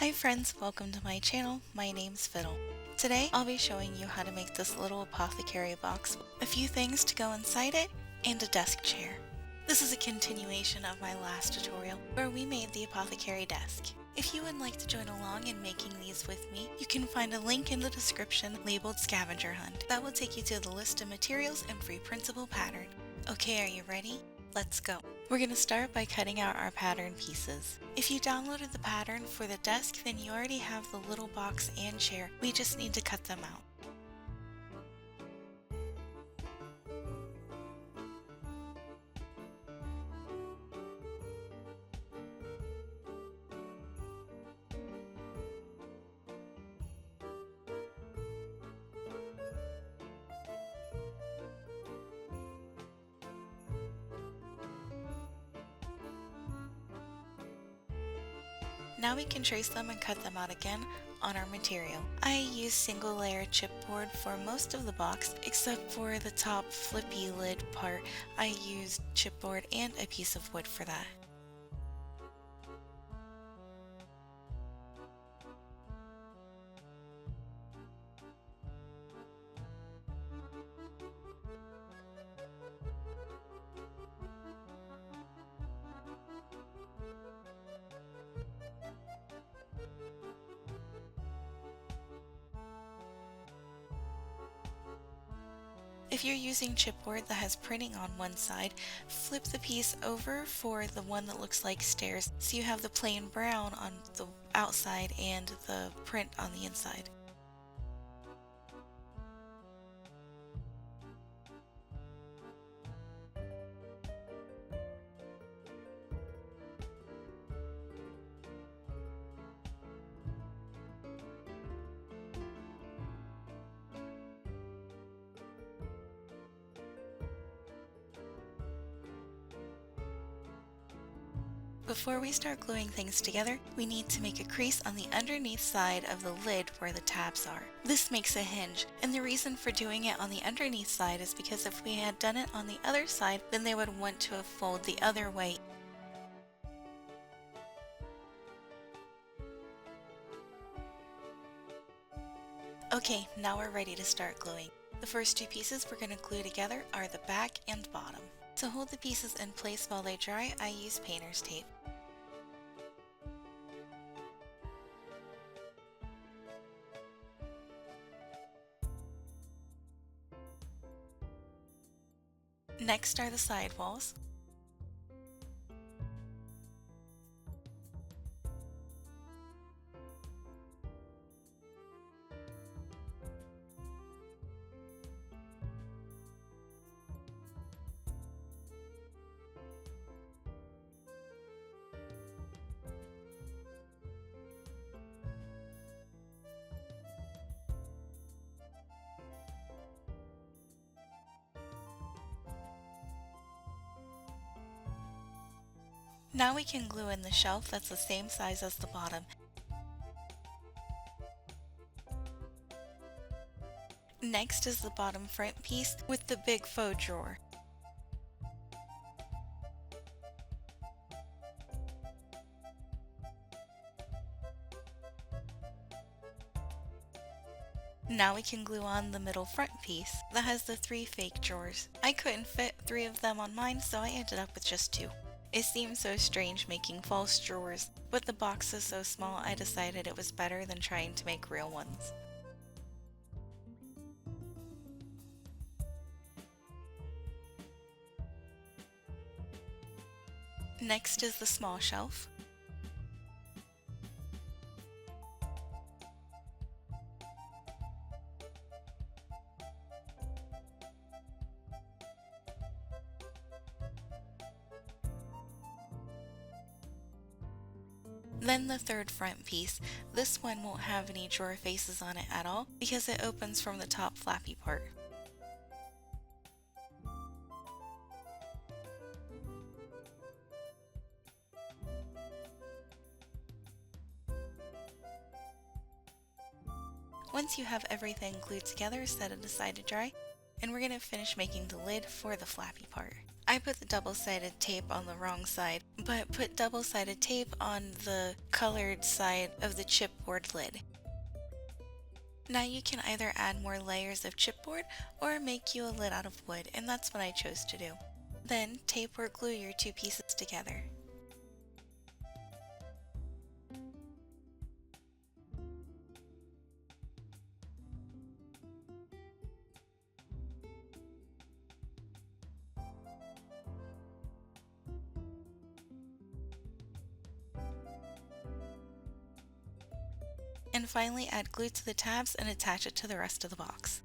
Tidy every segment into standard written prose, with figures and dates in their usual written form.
Hi friends, welcome to my channel. My name's Fiddle. Today I'll be showing you how to make this little apothecary box, a few things to go inside it, and a desk chair. This is a continuation of my last tutorial where we made the apothecary desk. If you would like to join along in making these with me, you can find a link in the description labeled Scavenger Hunt. That will take you to the list of materials and free printable pattern. Okay, are you ready? Let's go. We're going to start by cutting out our pattern pieces. If you downloaded the pattern for the desk, then you already have the little box and chair. We just need to cut them out. Now we can trace them and cut them out again on our material. I use single layer chipboard for most of the box, except for the top flippy lid part. I used chipboard and a piece of wood for that. If you're using chipboard that has printing on one side, flip the piece over for the one that looks like stairs so you have the plain brown on the outside and the print on the inside. Before we start gluing things together, we need to make a crease on the underneath side of the lid where the tabs are. This makes a hinge, and the reason for doing it on the underneath side is because if we had done it on the other side, then they would want to fold the other way. Okay, now we're ready to start gluing. The first two pieces we're going to glue together are the back and bottom. To hold the pieces in place while they dry, I use painter's tape. Next are the side walls. Now we can glue in the shelf that's the same size as the bottom. Next is the bottom front piece with the big faux drawer. Now we can glue on the middle front piece that has the 3 fake drawers. I couldn't fit 3 of them on mine, so I ended up with just 2. It seems so strange making false drawers, but the box is so small I decided it was better than trying to make real ones. Next is the small shelf. Then the third front piece. This one won't have any drawer faces on it at all because it opens from the top flappy part. Once you have everything glued together, set it aside to dry, and we're going to finish making the lid for the flappy part. I put the double-sided tape on the wrong side, but put double-sided tape on the colored side of the chipboard lid. Now you can either add more layers of chipboard or make you a lid out of wood, and that's what I chose to do. Then tape or glue your two pieces together. And finally add glue to the tabs and attach it to the rest of the box.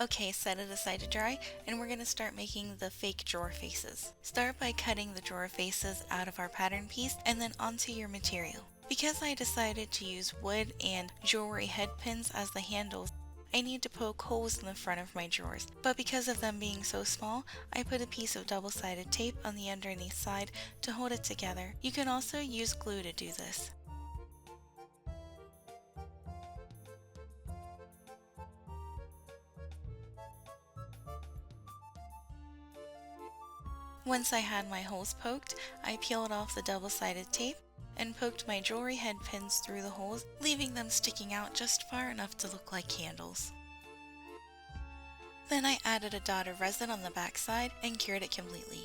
Okay, set it aside to dry, and we're going to start making the fake drawer faces. Start by cutting the drawer faces out of our pattern piece and then onto your material. Because I decided to use wood and jewelry head pins as the handles, I need to poke holes in the front of my drawers, but because of them being so small, I put a piece of double-sided tape on the underneath side to hold it together. You can also use glue to do this. Once I had my holes poked, I peeled off the double-sided tape and poked my jewelry head pins through the holes, leaving them sticking out just far enough to look like candles. Then I added a dot of resin on the back side and cured it completely.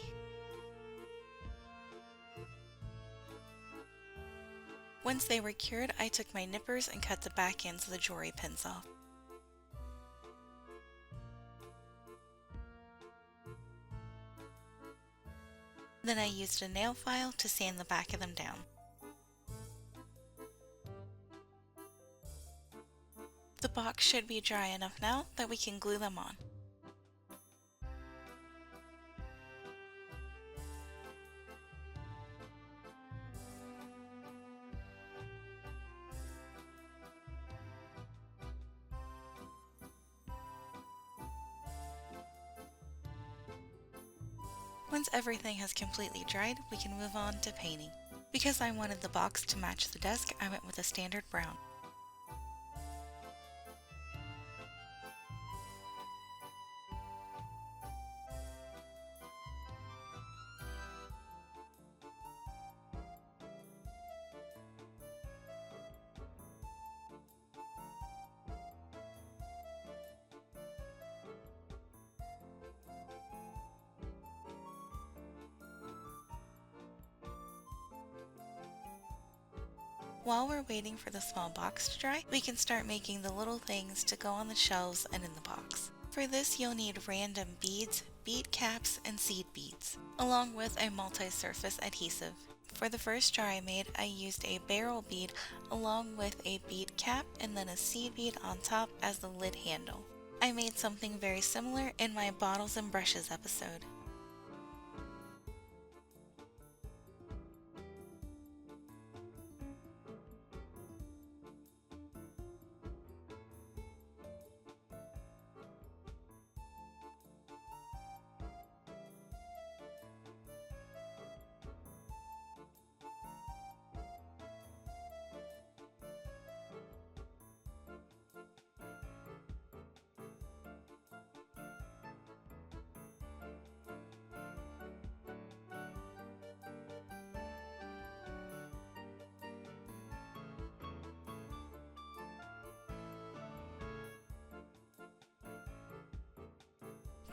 Once they were cured, I took my nippers and cut the back ends of the jewelry pins off. Then I used a nail file to sand the back of them down. The box should be dry enough now that we can glue them on. Once everything has completely dried, we can move on to painting. Because I wanted the box to match the desk, I went with a standard brown. While we're waiting for the small box to dry, we can start making the little things to go on the shelves and in the box. For this, you'll need random beads, bead caps, and seed beads, along with a multi-surface adhesive. For the first jar I made, I used a barrel bead along with a bead cap and then a seed bead on top as the lid handle. I made something very similar in my bottles and brushes episode.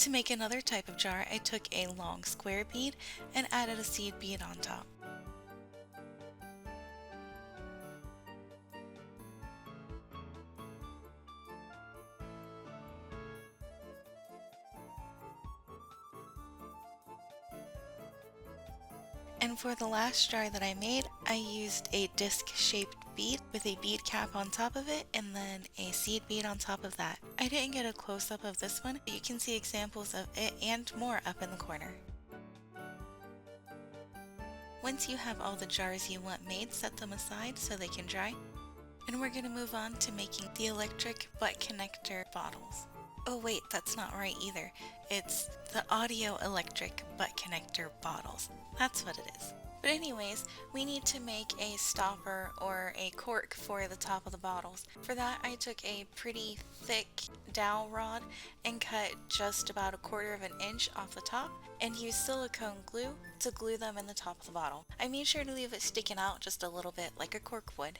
To make another type of jar, I took a long square bead and added a seed bead on top. And for the last jar that I made, I used a disc-shaped bead with a bead cap on top of it and then a seed bead on top of that. I didn't get a close-up of this one, but you can see examples of it and more up in the corner. Once you have all the jars you want made, set them aside so they can dry. And we're going to move on to making the electric butt connector bottles. Oh wait, that's not right either. It's the audio electric butt connector bottles. That's what it is. But anyways, we need to make a stopper or a cork for the top of the bottles. For that, I took a pretty thick dowel rod and cut just about 1/4 of an inch off the top and used silicone glue to glue them in the top of the bottle. I made sure to leave it sticking out just a little bit like a cork would.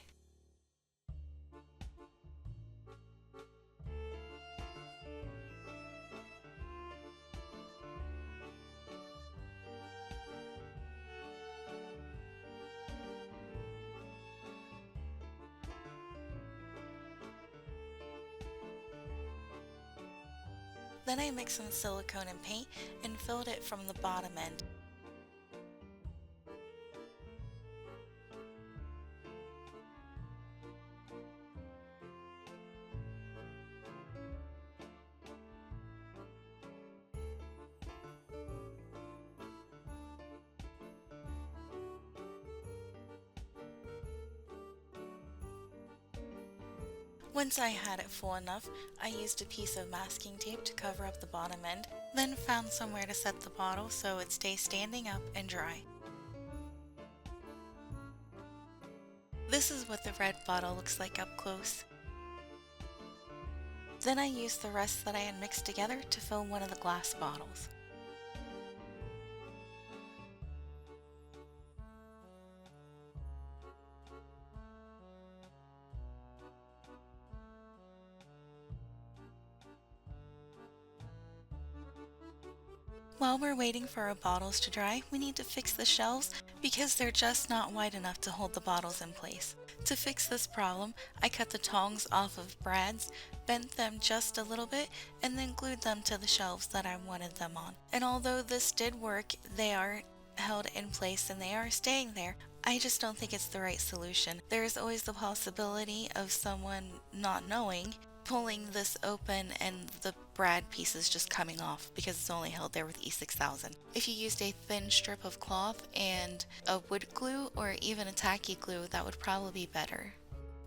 Then I mixed some silicone and paint and filled it from the bottom end. Once I had it full enough, I used a piece of masking tape to cover up the bottom end, then found somewhere to set the bottle so it stays standing up and dry. This is what the red bottle looks like up close. Then I used the rest that I had mixed together to fill one of the glass bottles. While we're waiting for our bottles to dry, we need to fix the shelves because they're just not wide enough to hold the bottles in place. To fix this problem, I cut the tongs off of brads, bent them just a little bit, and then glued them to the shelves that I wanted them on. And although this did work, they are held in place and they are staying there. I just don't think it's the right solution. There is always the possibility of someone not knowing, pulling this open and the brad pieces just coming off because it's only held there with E6000. If you used a thin strip of cloth and a wood glue or even a tacky glue, that would probably be better.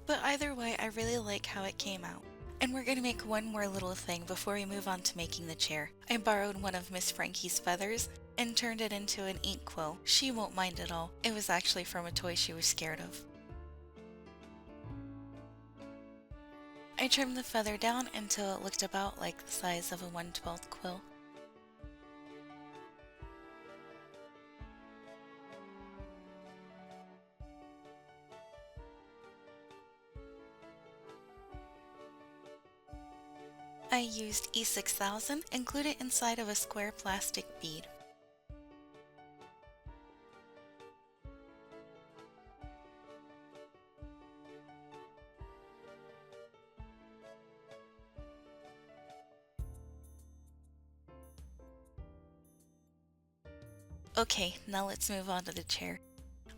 But either way, I really like how it came out. And we're going to make one more little thing before we move on to making the chair. I borrowed one of Miss Frankie's feathers and turned it into an ink quill. She won't mind at all. It was actually from a toy she was scared of. I trimmed the feather down until it looked about like the size of a 1/12 quill. I used E6000 and glued it inside of a square plastic bead. Okay, now let's move on to the chair.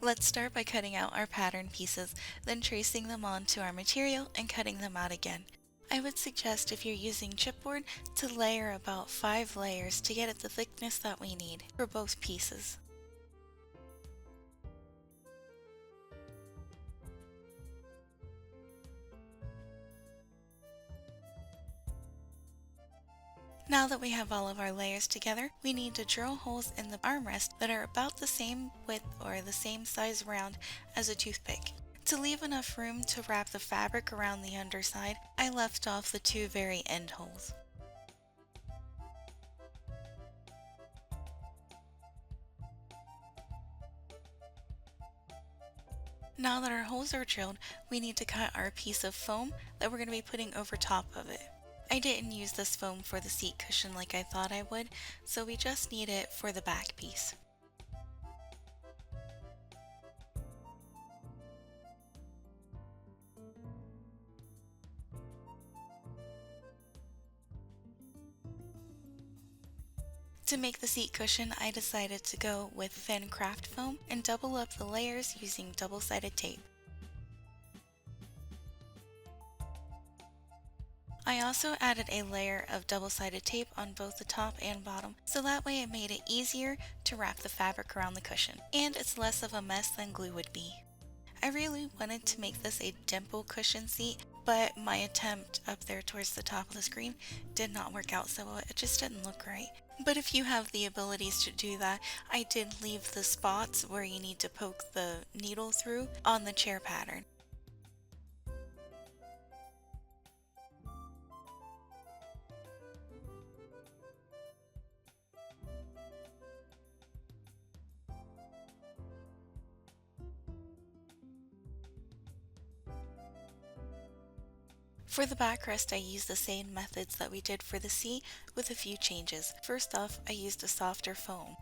Let's start by cutting out our pattern pieces, then tracing them onto our material and cutting them out again. I would suggest if you're using chipboard to layer about 5 layers to get it the thickness that we need for both pieces. Now that we have all of our layers together, we need to drill holes in the armrest that are about the same width or the same size round as a toothpick. To leave enough room to wrap the fabric around the underside, I left off the 2 very end holes. Now that our holes are drilled, we need to cut our piece of foam that we're going to be putting over top of it. I didn't use this foam for the seat cushion like I thought I would, so we just need it for the back piece. To make the seat cushion, I decided to go with thin craft foam and double up the layers using double-sided tape. I also added a layer of double-sided tape on both the top and bottom, so that way it made it easier to wrap the fabric around the cushion, and it's less of a mess than glue would be. I really wanted to make this a dimple cushion seat, but my attempt up there towards the top of the screen did not work out so well. It just didn't look right. But if you have the abilities to do that, I did leave the spots where you need to poke the needle through on the chair pattern. For the backrest, I used the same methods that we did for the C with a few changes. First off, I used a softer foam.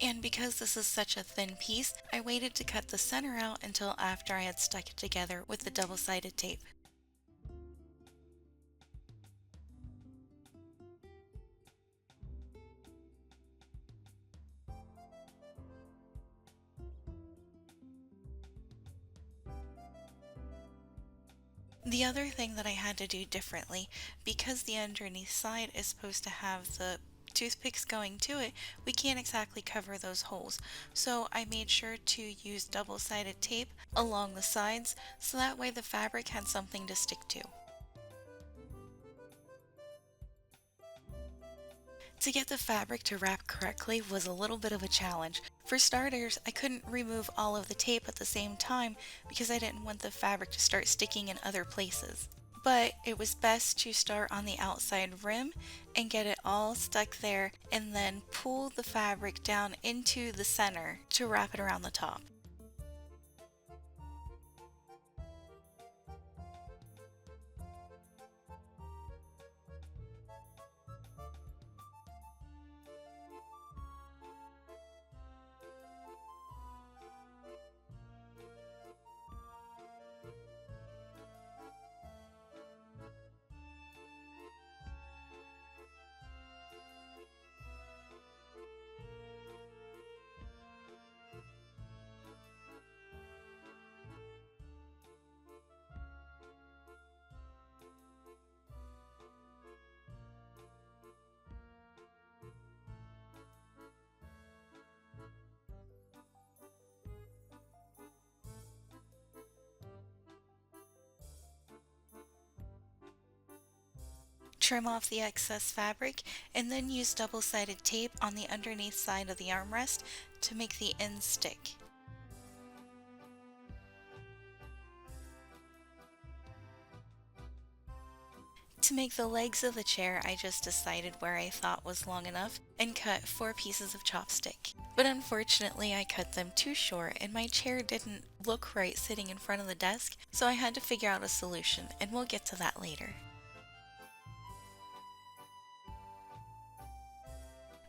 And because this is such a thin piece, I waited to cut the center out until after I had stuck it together with the double-sided tape. The other thing that I had to do differently, because the underneath side is supposed to have the toothpicks going to it, we can't exactly cover those holes. So I made sure to use double-sided tape along the sides so that way the fabric had something to stick to. To get the fabric to wrap correctly was a little bit of a challenge. For starters, I couldn't remove all of the tape at the same time because I didn't want the fabric to start sticking in other places. But it was best to start on the outside rim and get it all stuck there and then pull the fabric down into the center to wrap it around the top. Trim off the excess fabric and then use double-sided tape on the underneath side of the armrest to make the ends stick. To make the legs of the chair, I just decided where I thought was long enough and cut 4 pieces of chopstick. But unfortunately I cut them too short and my chair didn't look right sitting in front of the desk, so I had to figure out a solution, and we'll get to that later.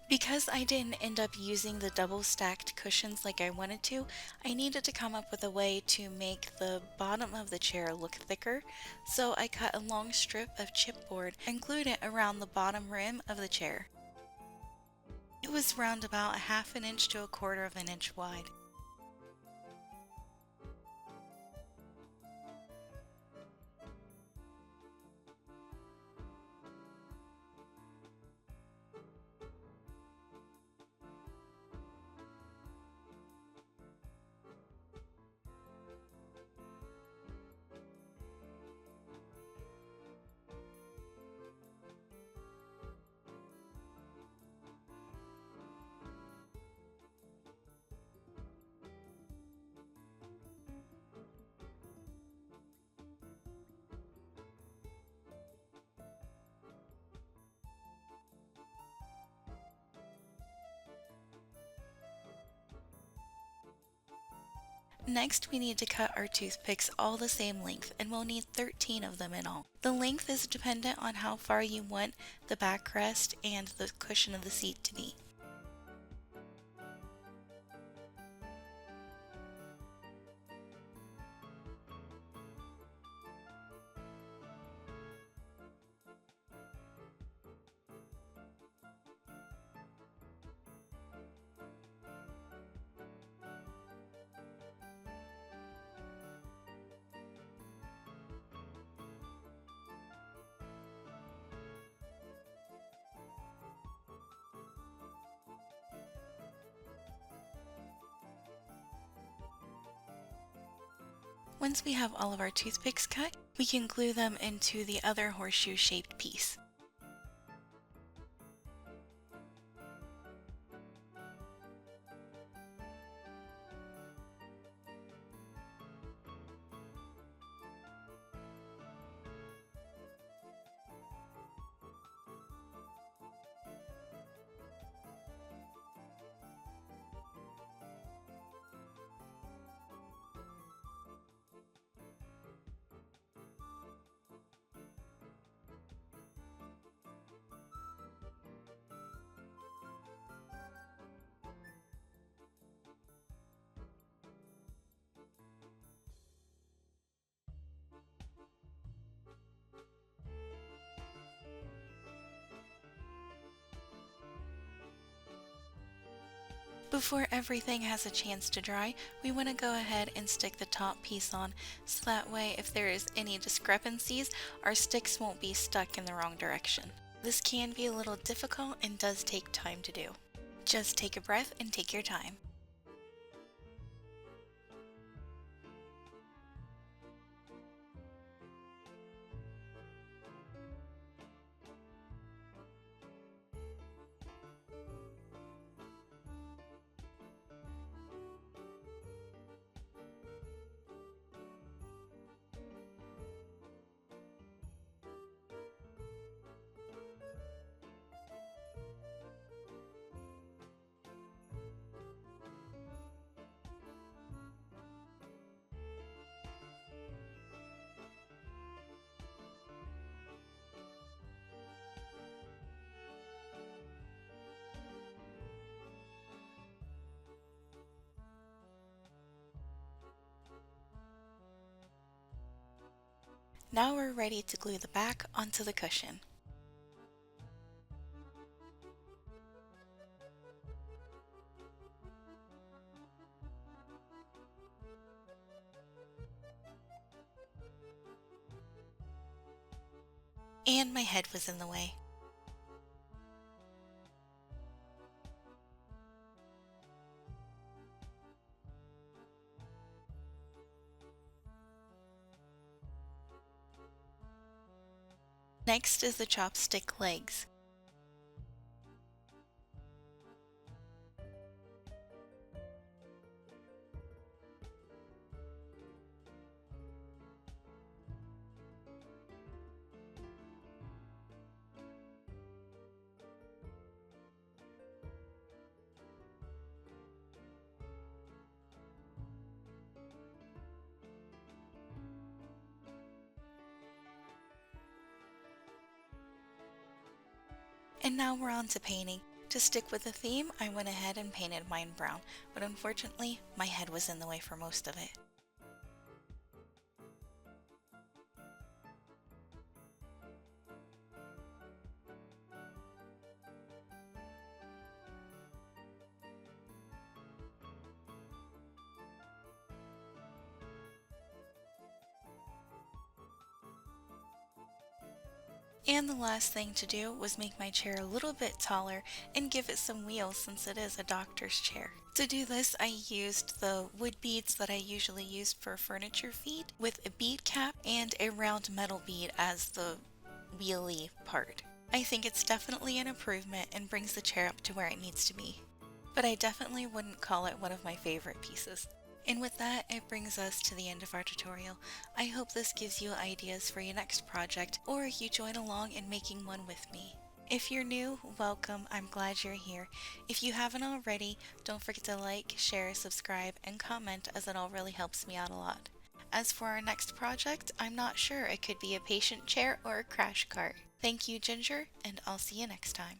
Because I didn't end up using the double stacked cushions like I wanted to, I needed to come up with a way to make the bottom of the chair look thicker, so I cut a long strip of chipboard and glued it around the bottom rim of the chair. It was round about a half an inch to a quarter of an inch wide. Next, we need to cut our toothpicks all the same length, and we'll need 13 of them in all. The length is dependent on how far you want the backrest and the cushion of the seat to be. Once we have all of our toothpicks cut, We can glue them into the other horseshoe-shaped piece. Before everything has a chance to dry, we want to go ahead and stick the top piece on, so that way if there is any discrepancies, our sticks won't be stuck in the wrong direction. This can be a little difficult and does take time to do. Just take a breath and take your time. Now we're ready to glue the back onto the cushion. And my head was in the way. Next is the chopstick legs. And now we're on to painting. To stick with the theme, I went ahead and painted mine brown, but unfortunately, my head was in the way for most of it. And the last thing to do was make my chair a little bit taller and give it some wheels since it is a doctor's chair. To do this, I used the wood beads that I usually use for furniture feet with a bead cap and a round metal bead as the wheelie part. I think it's definitely an improvement and brings the chair up to where it needs to be. But I definitely wouldn't call it one of my favorite pieces. And with that, it brings us to the end of our tutorial. I hope this gives you ideas for your next project, or you join along in making one with me. If you're new, welcome, I'm glad you're here. If you haven't already, don't forget to like, share, subscribe, and comment, as it all really helps me out a lot. As for our next project, I'm not sure. It could be a patient chair or a crash cart. Thank you, Ginger, and I'll see you next time.